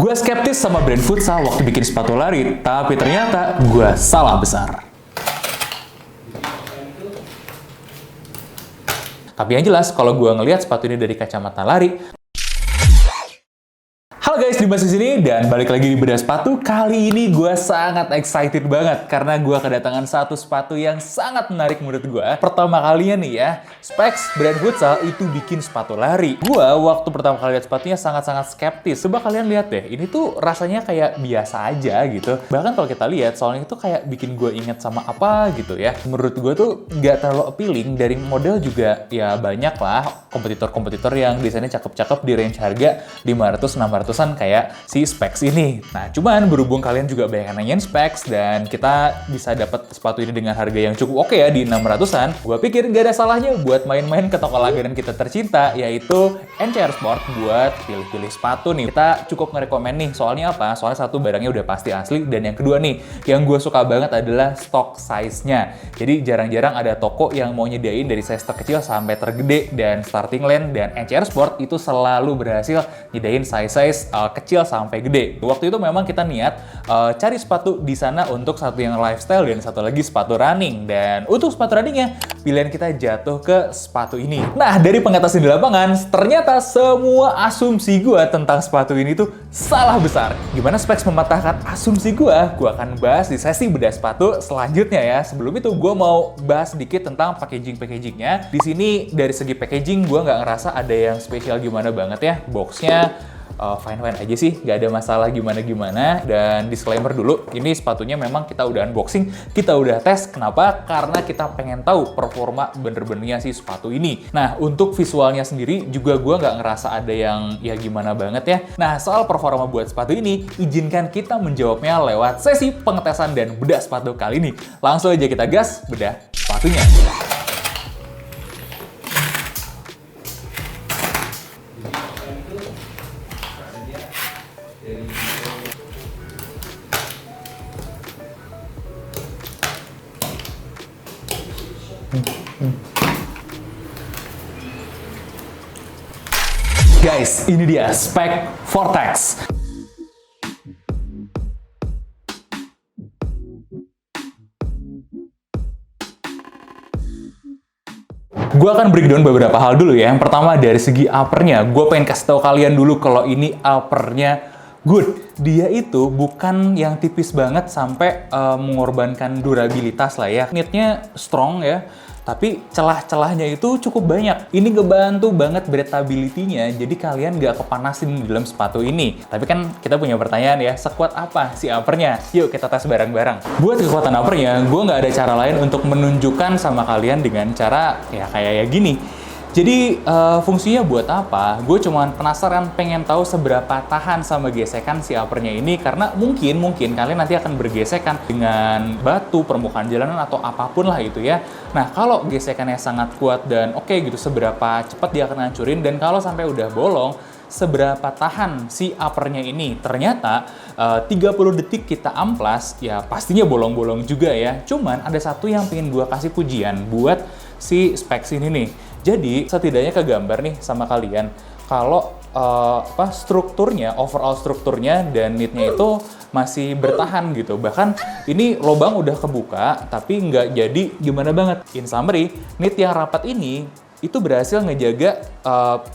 Gue skeptis sama brand futsal waktu bikin sepatu lari, tapi ternyata gue salah besar. Tapi yang jelas, kalau gue ngelihat sepatu ini dari kacamata lari, halo guys, Dimas di sini dan balik lagi di Bedah Sepatu. Kali ini gue sangat excited banget karena gue kedatangan satu sepatu yang sangat menarik menurut gue. Pertama kalinya nih ya, Specs brand futsal itu bikin sepatu lari. Gue waktu pertama kali lihat sepatunya sangat-sangat skeptis. Coba kalian lihat deh, ini tuh rasanya kayak biasa aja gitu. Bahkan kalau kita lihat, soalnya itu kayak bikin gue inget sama apa gitu ya. Menurut gue tuh nggak terlalu appealing. Dari model juga ya banyak lah kompetitor-kompetitor yang desainnya cakep-cakep di range harga 500-600an kayak si Specs ini. Nah, cuman berhubung kalian juga banyak yang nanyain Specs dan kita bisa dapat sepatu ini dengan harga yang cukup oke ya di 600an, gue pikir nggak ada salahnya buat main-main ke toko langganan kita tercinta, yaitu NCR Sport buat pilih-pilih sepatu nih. Kita cukup ngerekomen nih, soalnya apa? Soalnya satu, barangnya udah pasti asli, dan yang kedua nih, yang gue suka banget adalah stock size-nya. Jadi jarang-jarang ada toko yang mau nyediain dari size terkecil sampai tergede, dan Starting Line dan NCR Sport itu selalu berhasil nyediain size-size kecil sampai gede. Waktu itu memang kita niat cari sepatu di sana untuk satu yang lifestyle dan satu lagi sepatu running. Dan untuk sepatu runningnya, pilihan kita jatuh ke sepatu ini. Nah, dari pengatas di lapangan, ternyata semua asumsi gue tentang sepatu ini tuh salah besar. Gimana Specs mematahkan asumsi gue akan bahas di sesi bedah sepatu selanjutnya ya. Sebelum itu, gue mau bahas sedikit tentang packaging-packagingnya. Di sini, dari segi packaging, gue nggak ngerasa ada yang spesial gimana banget ya. Boxnya fine-fine aja sih, nggak ada masalah gimana-gimana. Dan disclaimer dulu, ini sepatunya memang kita udah unboxing, kita udah tes. Kenapa? Karena kita pengen tahu performa bener-benernya si sepatu ini. Nah, untuk visualnya sendiri juga gue nggak ngerasa ada yang ya gimana banget ya. Nah, soal performa buat sepatu ini, izinkan kita menjawabnya lewat sesi pengetesan dan bedah sepatu kali ini. Langsung aja kita gas bedah sepatunya. Guys, ini dia Spec Vortex. Gue akan breakdown beberapa hal dulu ya. Yang pertama dari segi uppernya, gue pengen kasih tahu kalian dulu kalau ini uppernya good. Dia itu bukan yang tipis banget sampai mengorbankan durabilitas lah ya. Knitnya strong ya, tapi celah-celahnya itu cukup banyak. Ini ngebantu banget breathability-nya, jadi kalian nggak kepanasin di dalam sepatu ini. Tapi kan kita punya pertanyaan ya, sekuat apa si uppernya? Yuk kita tes bareng-bareng. Buat kekuatan uppernya, gue nggak ada cara lain untuk menunjukkan sama kalian dengan cara ya kayak gini. Jadi fungsinya buat apa? Gue cuman penasaran, pengen tahu seberapa tahan sama gesekan si uppernya ini, karena mungkin kalian nanti akan bergesekan dengan batu, permukaan jalanan atau apapun lah itu ya. Nah, kalau gesekannya sangat kuat dan oke gitu, seberapa cepat dia akan hancurin, dan kalau sampai udah bolong, seberapa tahan si uppernya ini. Ternyata 30 detik kita amplas, ya pastinya bolong-bolong juga ya. Cuman ada satu yang pengen gue kasih pujian buat si Specs ini nih. Jadi setidaknya kegambar nih sama kalian kalau strukturnya, overall strukturnya dan knitnya itu masih bertahan gitu. Bahkan ini lubang udah kebuka tapi nggak jadi gimana banget. In summary, knit yang rapat ini itu berhasil ngejaga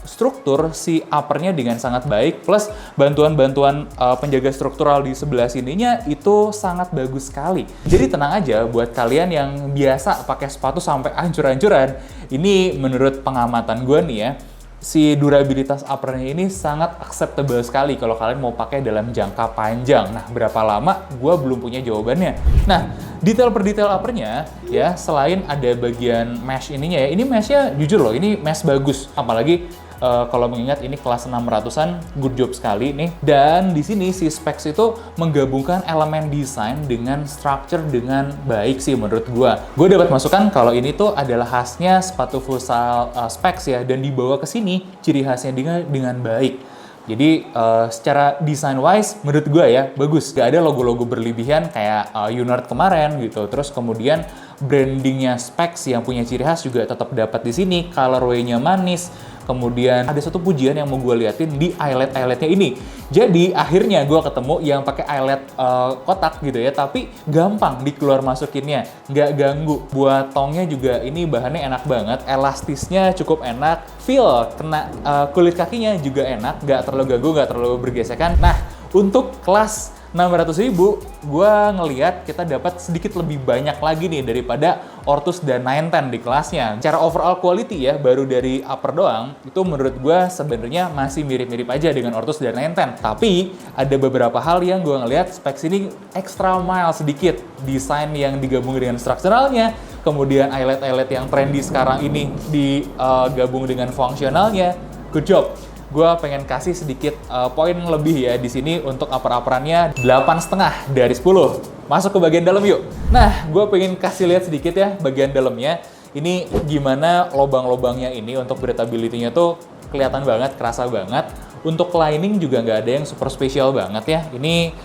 struktur si uppernya dengan sangat baik, plus bantuan-bantuan penjaga struktural di sebelah sininya itu sangat bagus sekali. Jadi tenang aja buat kalian yang biasa pakai sepatu sampai hancur-hancuran, ini menurut pengamatan gue nih ya, si durabilitas uppernya ini sangat acceptable sekali kalau kalian mau pakai dalam jangka panjang. Nah, berapa lama? Gue belum punya jawabannya. Nah, detail per detail uppernya ya, selain ada bagian mesh ininya ya, ini meshnya jujur loh, ini mesh bagus. Apalagi kalau mengingat ini kelas 600-an, good job sekali nih. Dan di sini si Specs itu menggabungkan elemen desain dengan structure dengan baik sih menurut gua. Gue dapat masukan kalau ini tuh adalah khasnya sepatu futsal Specs ya, dan dibawa ke sini ciri khasnya dengan baik. Jadi secara design wise menurut gue ya bagus. Gak ada logo-logo berlebihan kayak Unart kemarin gitu. Terus kemudian brandingnya Specs yang punya ciri khas juga tetap dapat di sini, colorway-nya manis. Kemudian ada satu pujian yang mau gue liatin di eyelet-eyeletnya ini. Jadi akhirnya gue ketemu yang pakai eyelet kotak gitu ya, tapi gampang dikeluar masukinnya, nggak ganggu. Buat tongnya juga ini bahannya enak banget, elastisnya cukup enak, feel kena kulit kakinya juga enak, nggak terlalu ganggu, nggak terlalu bergesekan. Nah, untuk kelas 600.000, gue ngeliat kita dapat sedikit lebih banyak lagi nih daripada Ortus dan 910 di kelasnya. Cara overall quality ya, baru dari upper doang, itu menurut gue sebenarnya masih mirip-mirip aja dengan Ortus dan 910. Tapi ada beberapa hal yang gue ngeliat Specs ini extra mile sedikit. Desain yang digabung dengan strukturalnya, kemudian eyelet-eyelet yang trendy sekarang ini digabung dengan fungsionalnya. Good job. Gue pengen kasih sedikit poin lebih ya di sini untuk upper-upperannya 8,5 dari 10. Masuk ke bagian dalam yuk. Nah, gue pengen kasih lihat sedikit ya bagian dalamnya. Ini gimana lobang-lobangnya ini untuk breathability-nya tuh kelihatan banget, kerasa banget. Untuk lining juga nggak ada yang super spesial banget ya. Ini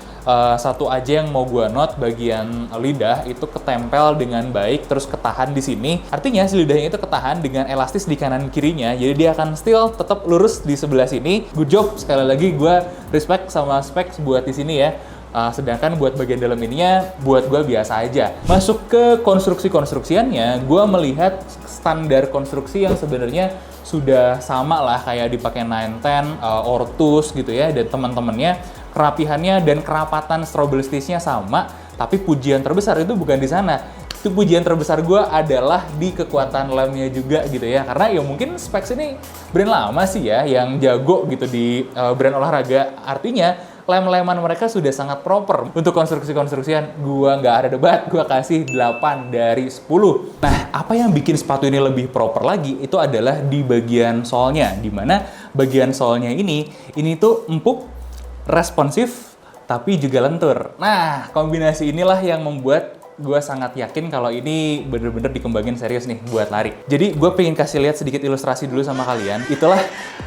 satu aja yang mau gue note, bagian lidah itu ketempel dengan baik, terus ketahan di sini. Artinya si lidahnya itu ketahan dengan elastis di kanan kirinya, jadi dia akan still tetap lurus di sebelah sini. Good job, sekali lagi gue respect sama Specs buat di sini ya. Sedangkan buat bagian dalam ininya, buat gue biasa aja. Masuk ke konstruksiannya, gue melihat standar konstruksi yang sebenarnya sudah sama lah kayak dipakai 910, Ortus gitu ya, dan teman-temannya. Kerapihannya dan kerapatan strobalistishnya sama, tapi pujian terbesar itu bukan di sana. Itu pujian terbesar gue adalah di kekuatan lemnya juga gitu ya, karena ya mungkin Specs ini brand lama sih ya yang jago gitu di brand olahraga. Artinya lem-leman mereka sudah sangat proper. Untuk konstruksi-konstruksian gue nggak ada debat, gue kasih 8 dari 10. Nah, apa yang bikin sepatu ini lebih proper lagi itu adalah di bagian solnya, dimana bagian solnya ini tuh empuk, responsif, tapi juga lentur. Nah, kombinasi inilah yang membuat gue sangat yakin kalau ini bener-bener dikembangin serius nih buat lari. Jadi gue pengen kasih lihat sedikit ilustrasi dulu sama kalian. Itulah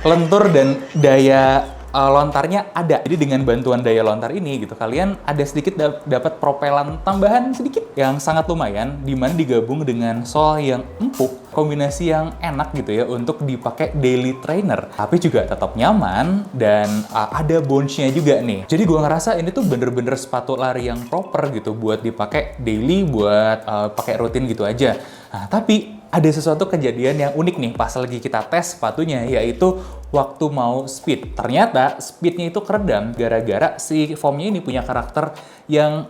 lentur dan daya lontarnya ada. Jadi dengan bantuan daya lontar ini gitu, kalian ada sedikit dapat propelan tambahan sedikit yang sangat lumayan, dimana digabung dengan sol yang empuk, kombinasi yang enak gitu ya untuk dipakai daily trainer, tapi juga tetap nyaman dan ada bounce-nya juga nih. Jadi gue ngerasa ini tuh bener-bener sepatu lari yang proper gitu buat dipakai daily, buat pakai rutin gitu aja. Nah, tapi ada sesuatu kejadian yang unik nih pas lagi kita tes sepatunya, yaitu waktu mau speed. Ternyata speednya itu keredam gara-gara si foamnya ini punya karakter yang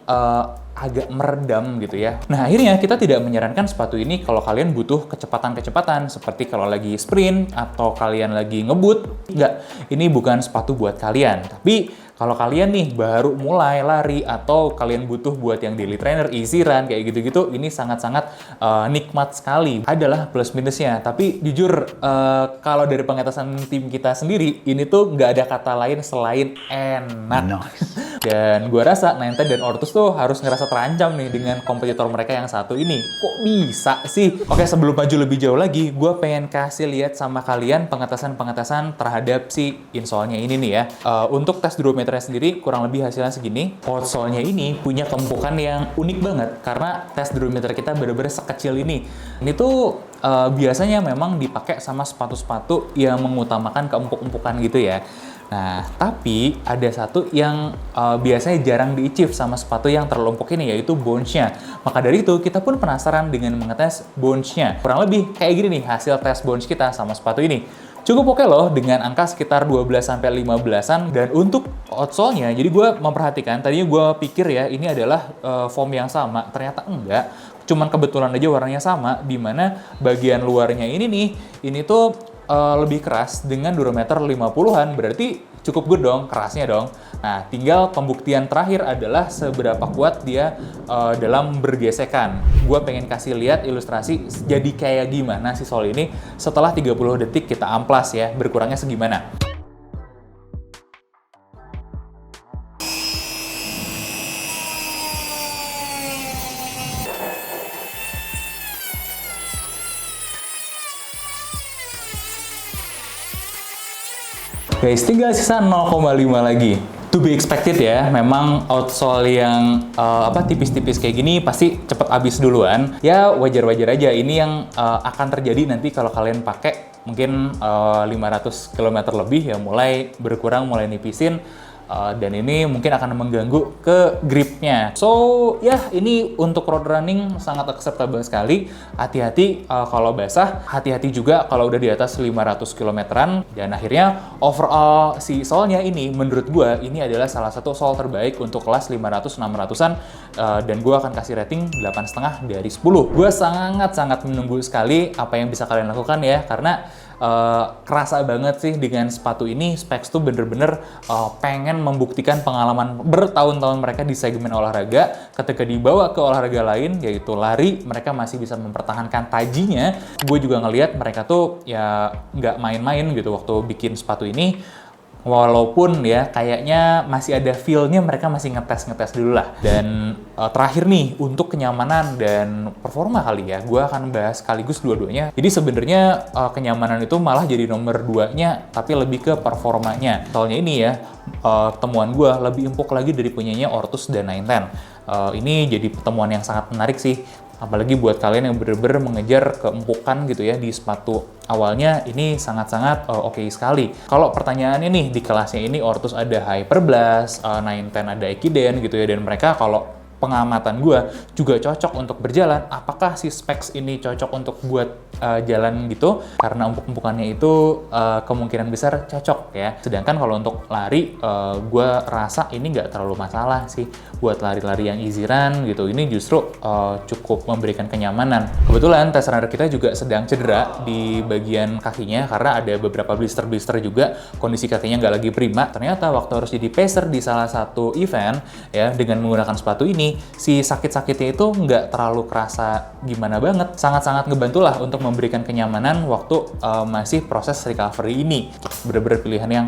agak meredam gitu ya. Nah, akhirnya kita tidak menyarankan sepatu ini kalau kalian butuh kecepatan-kecepatan, seperti kalau lagi sprint atau kalian lagi ngebut. Enggak, ini bukan sepatu buat kalian. Tapi kalau kalian nih baru mulai lari atau kalian butuh buat yang daily trainer, easy run, kayak gitu-gitu, ini sangat-sangat nikmat sekali. Adalah plus minusnya, tapi jujur kalau dari pengetesan tim kita sendiri, ini tuh nggak ada kata lain selain enak. Nice. Dan gue rasa 910 dan Ortus tuh harus ngerasa terancam nih dengan kompetitor mereka yang satu ini. Kok bisa sih? Oke, sebelum maju lebih jauh lagi, gue pengen kasih lihat sama kalian pengetesan-pengetesan terhadap si insole-nya ini nih ya. Untuk tes durometernya sendiri kurang lebih hasilnya segini. Outsole-nya ini punya tumpukan yang unik banget karena tes durometer kita bener-bener sekecil ini. Ini tuh biasanya memang dipakai sama sepatu-sepatu yang mengutamakan keempuk-empukan gitu ya. Nah, tapi ada satu yang biasanya jarang di-achieve sama sepatu yang terlalu empuk ini, yaitu bounce-nya. Maka dari itu, kita pun penasaran dengan mengetes bounce-nya. Kurang lebih kayak gini nih hasil tes bounce kita sama sepatu ini. Cukup oke loh, dengan angka sekitar 12-15an. Dan untuk outsole-nya, jadi gue memperhatikan, tadinya gue pikir ya ini adalah foam yang sama, ternyata enggak. Cuman kebetulan aja warnanya sama, dimana bagian luarnya ini nih, ini tuh lebih keras dengan durometer 50-an, berarti cukup good dong, kerasnya dong. Nah, tinggal pembuktian terakhir adalah seberapa kuat dia dalam bergesekan. Gue pengen kasih lihat ilustrasi jadi kayak gimana si sol ini setelah 30 detik kita amplas ya, berkurangnya segimana. Guys, tinggal sisa 0,5 lagi. To be expected ya, memang outsole yang tipis-tipis kayak gini pasti cepet habis duluan. Ya wajar-wajar aja, ini yang akan terjadi nanti kalau kalian pakai mungkin 500 km lebih ya, mulai berkurang, mulai nipisin. Dan ini mungkin akan mengganggu ke gripnya. So ya, ini untuk road running sangat acceptable sekali. Hati-hati kalau basah, hati-hati juga kalau udah di atas 500 kilometeran. Dan akhirnya overall si solnya ini menurut gue ini adalah salah satu sol terbaik untuk kelas 500-600an. Dan gue akan kasih rating 8,5 dari 10. Gue sangat-sangat menunggu sekali apa yang bisa kalian lakukan ya, karena kerasa banget sih dengan sepatu ini. Specs tuh bener-bener pengen membuktikan pengalaman bertahun-tahun mereka di segmen olahraga. Ketika dibawa ke olahraga lain, yaitu lari, mereka masih bisa mempertahankan tajinya. Gue juga ngelihat mereka tuh ya nggak main-main gitu waktu bikin sepatu ini. Walaupun ya kayaknya masih ada feel-nya, mereka masih ngetes dulu lah. Dan terakhir nih, untuk kenyamanan dan performa kali ya, gue akan bahas sekaligus dua-duanya. Jadi sebenarnya kenyamanan itu malah jadi nomor 2-nya, tapi lebih ke performanya. Soalnya ini ya, temuan gue lebih empuk lagi dari punyanya Ortus dan 910. Ini jadi pertemuan yang sangat menarik sih. Apalagi buat kalian yang bener-bener mengejar keempukan gitu ya di sepatu awalnya, ini sangat-sangat oke sekali. Kalau pertanyaannya nih, di kelasnya ini Ortus ada Hyperblast, 910 ada Ekiden gitu ya, dan mereka kalau pengamatan gue juga cocok untuk berjalan. Apakah si specs ini cocok untuk buat jalan gitu? Karena empuk-empukannya itu kemungkinan besar cocok ya. Sedangkan kalau untuk lari, gue rasa ini nggak terlalu masalah sih buat lari-lari yang easy run gitu. Ini justru cukup memberikan kenyamanan. Kebetulan test runner kita juga sedang cedera di bagian kakinya karena ada beberapa blister-blister juga. Kondisi kakinya nggak lagi prima. Ternyata waktu harus jadi pacer di salah satu event ya, dengan menggunakan sepatu ini, si sakit-sakitnya itu nggak terlalu kerasa gimana banget. Sangat-sangat ngebantulah untuk memberikan kenyamanan waktu masih proses recovery ini. Bener-bener pilihan yang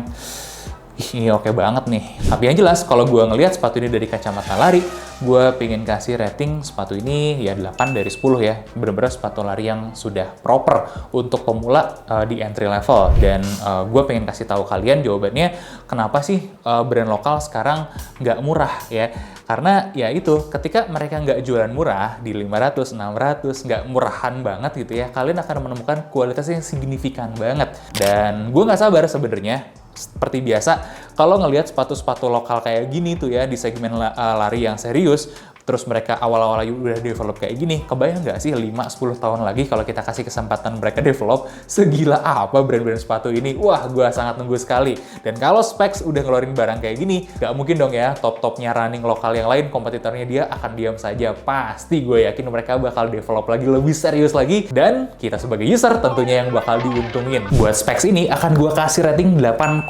ini oke banget nih. Tapi yang jelas, kalau gue ngelihat sepatu ini dari kacamata lari, gue pengen kasih rating sepatu ini ya 8 dari 10 ya. Bener-bener sepatu lari yang sudah proper untuk pemula di entry level. Dan gue pengen kasih tahu kalian jawabannya, kenapa sih brand lokal sekarang nggak murah ya. Karena ya itu, ketika mereka nggak jualan murah di 500, 600, nggak murahan banget gitu ya, kalian akan menemukan kualitas yang signifikan banget. Dan gue nggak sabar sebenarnya. Seperti biasa, kalau ngelihat sepatu-sepatu lokal kayak gini tuh ya, di segmen lari yang serius, terus mereka awal-awal udah develop kayak gini, kebayang nggak sih 5-10 tahun lagi kalau kita kasih kesempatan mereka develop, segila apa brand-brand sepatu ini? Wah, gue sangat nunggu sekali. Dan kalau Specs udah ngeluarin barang kayak gini, nggak mungkin dong ya top-topnya running lokal yang lain, kompetitornya dia akan diam saja. Pasti gue yakin mereka bakal develop lagi, lebih serius lagi, dan kita sebagai user tentunya yang bakal diuntungin. Buat Specs ini akan gue kasih rating 8,25,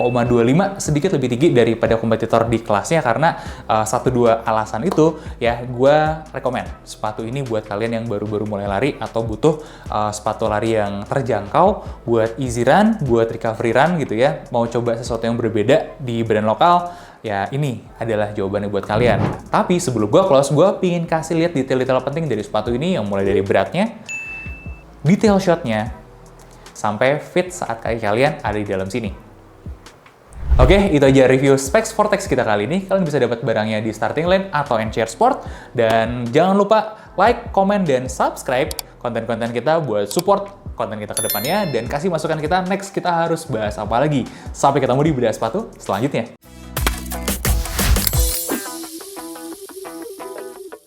sedikit lebih tinggi daripada kompetitor di kelasnya, karena 1-2 alasan itu ya, gue rekomen sepatu ini buat kalian yang baru-baru mulai lari atau butuh sepatu lari yang terjangkau buat easy run, buat recovery run gitu ya. Mau coba sesuatu yang berbeda di brand lokal, ya ini adalah jawabannya buat kalian. Tapi sebelum gue close, gue pingin kasih lihat detail-detail penting dari sepatu ini, yang mulai dari beratnya, detail shotnya, sampai fit saat kaki kalian ada di dalam sini. Oke, itu aja review Specs Vortex kita kali ini. Kalian bisa dapat barangnya di Starting Line atau Enchare Sport. Dan jangan lupa like, comment, dan subscribe konten-konten kita buat support konten kita ke depannya. Dan kasih masukan kita next kita harus bahas apa lagi. Sampai ketemu di bedah sepatu selanjutnya.